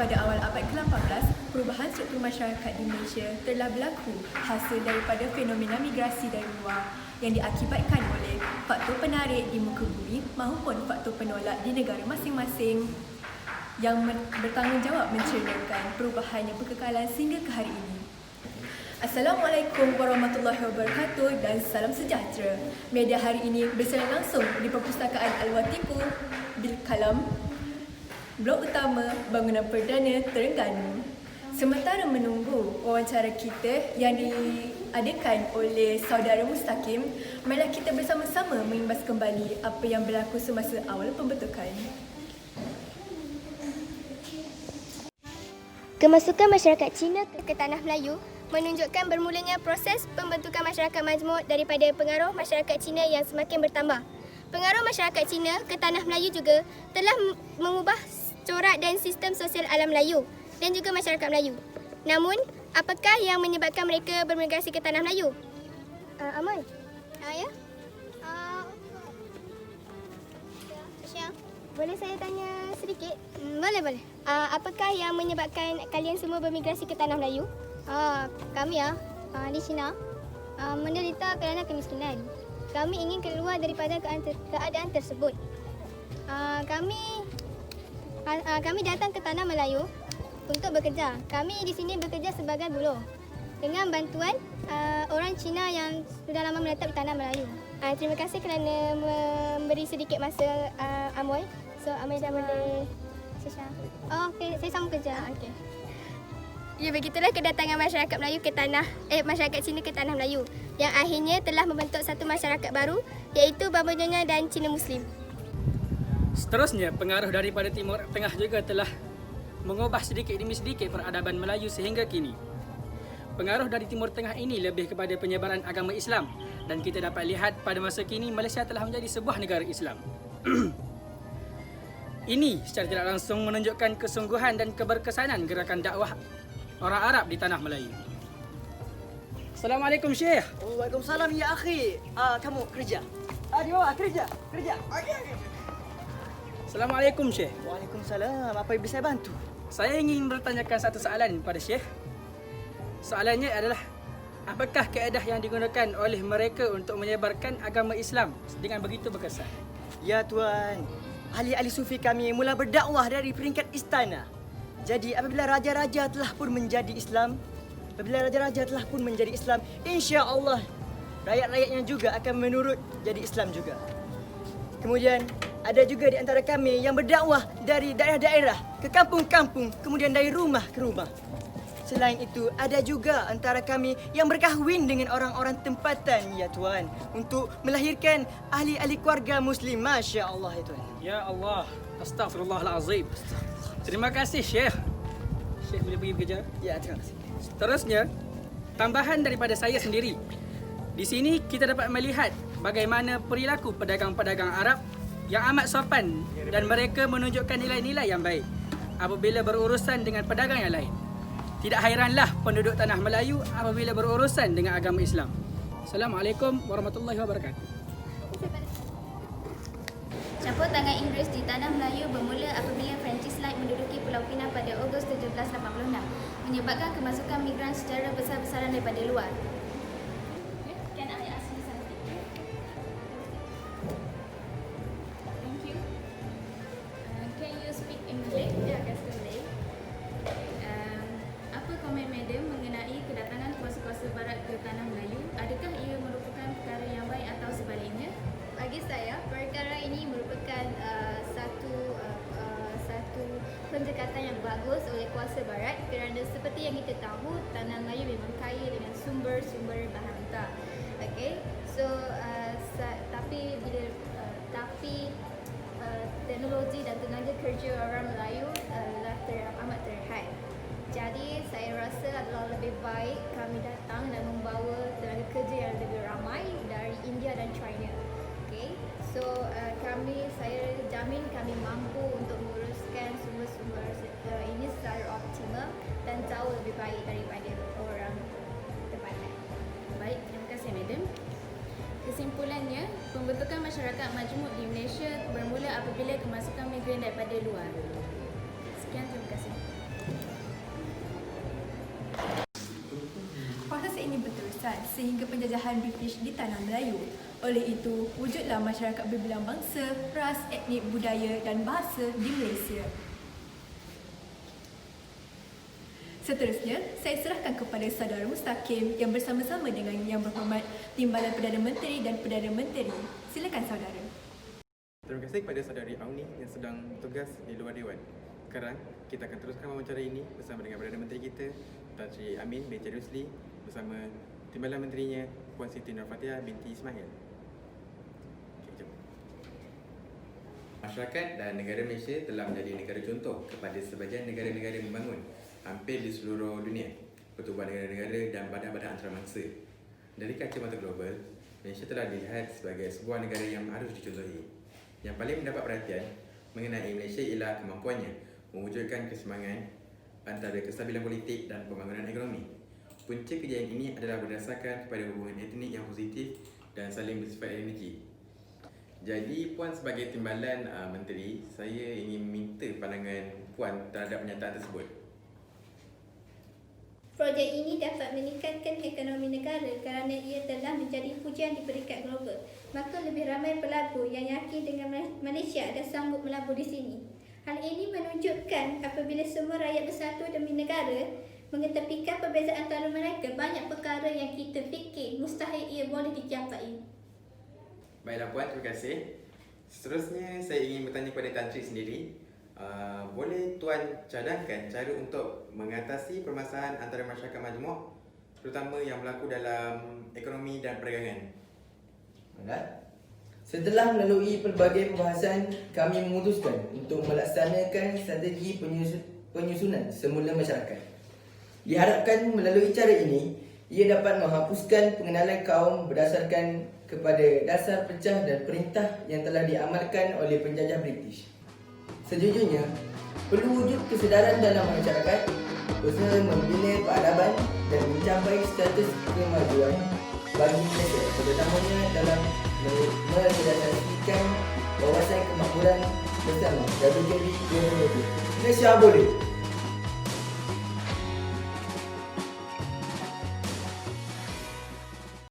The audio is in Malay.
pada awal abad ke-18, perubahan struktur masyarakat di Malaysia telah berlaku hasil daripada fenomena migrasi dari luar yang diakibatkan oleh faktor penarik di muka bumi maupun faktor penolak di negara masing-masing yang bertanggungjawab menceritakan perubahan yang berkekalan sehingga ke hari ini. Assalamualaikum warahmatullahi wabarakatuh dan salam sejahtera. Media hari ini bersiaran langsung di Perpustakaan Al-Watiku Bil Kalam, Blok Utama Bangunan Perdana Terengganu. Sementara menunggu wawancara kita yang diadakan oleh Saudara Mustaqim, marilah kita bersama-sama mengimbas kembali apa yang berlaku semasa awal pembentukan. Kemasukan masyarakat Cina ke tanah Melayu menunjukkan bermulanya proses pembentukan masyarakat majmuk daripada pengaruh masyarakat Cina yang semakin bertambah. Pengaruh masyarakat Cina ke tanah Melayu juga telah mengubah corak dan sistem sosial alam Melayu dan juga masyarakat Melayu. Namun, apakah yang menyebabkan mereka bermigrasi ke tanah Melayu? Amal? Ya? Syah, boleh saya tanya sedikit? Boleh. Apakah yang menyebabkan kalian semua bermigrasi ke tanah Melayu? Kami di China menderita kerana kemiskinan. Kami ingin keluar daripada keadaan tersebut. Kami datang ke tanah Melayu untuk bekerja. Kami di sini bekerja sebagai buruh dengan bantuan orang Cina yang sudah lama menetap di tanah Melayu. Terima kasih kerana memberi sedikit masa Amoy. So Amoy dah boleh Sisha. Okey, saya sambung kerja. Okey. Ya, begitulah kedatangan masyarakat Melayu ke masyarakat Cina ke tanah Melayu yang akhirnya telah membentuk satu masyarakat baru iaitu Baba Nyonya dan Cina Muslim. Seterusnya, pengaruh daripada Timur Tengah juga telah mengubah sedikit demi sedikit peradaban Melayu sehingga kini. Pengaruh dari Timur Tengah ini lebih kepada penyebaran agama Islam dan kita dapat lihat pada masa kini Malaysia telah menjadi sebuah negara Islam. Ini secara tidak langsung menunjukkan kesungguhan dan keberkesanan gerakan dakwah orang Arab di tanah Melayu. Assalamualaikum Syekh. Waalaikumsalam ya akhi. Kamu kerja? Di bawah kerja. Okay. Assalamualaikum Syekh. Waalaikumsalam. Apa yang bisa saya bantu? Saya ingin bertanyakan satu soalan kepada Syekh. Soalannya adalah, apakah kaedah yang digunakan oleh mereka untuk menyebarkan agama Islam dengan begitu berkesan? Ya tuan, ahli-ahli sufi kami mula berdakwah dari peringkat istana. Jadi apabila raja-raja telah pun menjadi Islam, insya-Allah rakyat-rakyatnya juga akan menurut jadi Islam juga. Kemudian ada juga di antara kami yang berdakwah dari daerah-daerah ke kampung-kampung, kemudian dari rumah ke rumah. Selain itu, ada juga antara kami yang berkahwin dengan orang-orang tempatan, ya tuan, untuk melahirkan ahli-ahli keluarga Muslim. Masya Allah, ya tuan. Ya Allah, astagfirullahalazim. Terima kasih Syekh. Syekh boleh pergi bekerja? Ya, terima kasih. Seterusnya, tambahan daripada saya sendiri. Di sini kita dapat melihat bagaimana perilaku pedagang-pedagang Arab yang amat sopan dan mereka menunjukkan nilai-nilai yang baik apabila berurusan dengan pedagang yang lain. Tidak hairanlah penduduk tanah Melayu apabila berurusan dengan agama Islam. Assalamualaikum warahmatullahi wabarakatuh. Campur tangan Inggeris di tanah Melayu bermula apabila Francis Light menduduki Pulau Pinang pada Ogos 1786, menyebabkan kemasukan migran secara besar-besaran daripada luar. Can I ask you something? Thank you. Can you speak English? Ya, I can speak English. Apa komen Madam mengenai kedatangan kuasa-kuasa barat ke tanah Melayu? Adakah ia merupakan perkara yang baik atau sebaliknya? Bagi saya, perkara ini merupakan satu pendekatan yang bagus oleh kuasa barat kerana seperti yang kita tahu, tanah Melayu memang kaya dengan sumber-sumber bahan mentah. Okay? So, tapi teknologi dan tenaga kerja orang Melayu adalah amat terhad. Jadi, saya rasa adalah lebih baik kami datang dan membawa tenaga kerja yang lebih ramai dari India dan China. Okay, so saya jamin kami mampu untuk menguruskan sumber-sumber ini secara optimal dan jauh lebih baik daripada orang tempatan. Baik, terima kasih Madam. Kesimpulannya, pembentukan masyarakat majmuk di Malaysia bermula apabila kemasukan migran daripada luar. Sekian, terima kasih. kehabisan sehingga penjajahan British di tanah Melayu. Oleh itu, wujudlah masyarakat berbilang bangsa, ras, etnik, budaya dan bahasa di Malaysia. Seterusnya, saya serahkan kepada Saudara Mustaqim yang bersama-sama dengan Yang Berhormat Timbalan Perdana Menteri dan Perdana Menteri. Silakan saudara. Terima kasih kepada Saudari Auni yang sedang bertugas di luar Dewan. Sekarang, kita akan teruskan wawancara ini bersama dengan Perdana Menteri kita, Tan Sri Amin bin Chair Rusli bersama Timbalan Menterinya, Puan Siti Nurfatia binti Ismail. Okay, jom. Masyarakat dan negara Malaysia telah menjadi negara contoh kepada sebahagian negara-negara membangun hampir di seluruh dunia, pertubuhan negara-negara dan badan-badan antarabangsa. Dari kacamata global, Malaysia telah dilihat sebagai sebuah negara yang harus dicontohi. Yang paling mendapat perhatian mengenai Malaysia ialah kemampuannya mewujudkan keseimbangan antara kestabilan politik dan pembangunan ekonomi. Punca kejayaan ini adalah berdasarkan kepada hubungan etnik yang positif dan saling bersifat energi. Jadi Puan sebagai Timbalan Menteri, saya ingin minta pandangan Puan terhadap pernyataan tersebut. Projek ini dapat meningkatkan ekonomi negara kerana ia telah menjadi pujian di peringkat global. Maka lebih ramai pelabur yang yakin dengan Malaysia dan sanggup melabur di sini. Hal ini menunjukkan apabila semua rakyat bersatu demi negara, mengetepikan perbezaan antara mereka, banyak perkara yang kita fikir mustahil ia boleh dicapai. Baiklah Puan, terima kasih. Seterusnya saya ingin bertanya kepada Tan Sri sendiri. Boleh Tuan cadangkan cara untuk mengatasi permasalahan antara masyarakat majmuk, terutama yang berlaku dalam ekonomi dan perdagangan? Setelah melalui pelbagai pembahasan, kami memutuskan untuk melaksanakan strategi penyusunan semula masyarakat. Diharapkan melalui cara ini, ia dapat menghapuskan pengenalan kaum berdasarkan kepada dasar pecah dan perintah yang telah diamalkan oleh penjajah British. Sejujurnya, perlu wujud kesedaran dalam masyarakat, usaha membina peradaban dan mencapai status kemajuan bagi Malaysia, terutamanya dalam merealisasikan wawasan kemakmuran bersama WKB 2020. Malaysia boleh!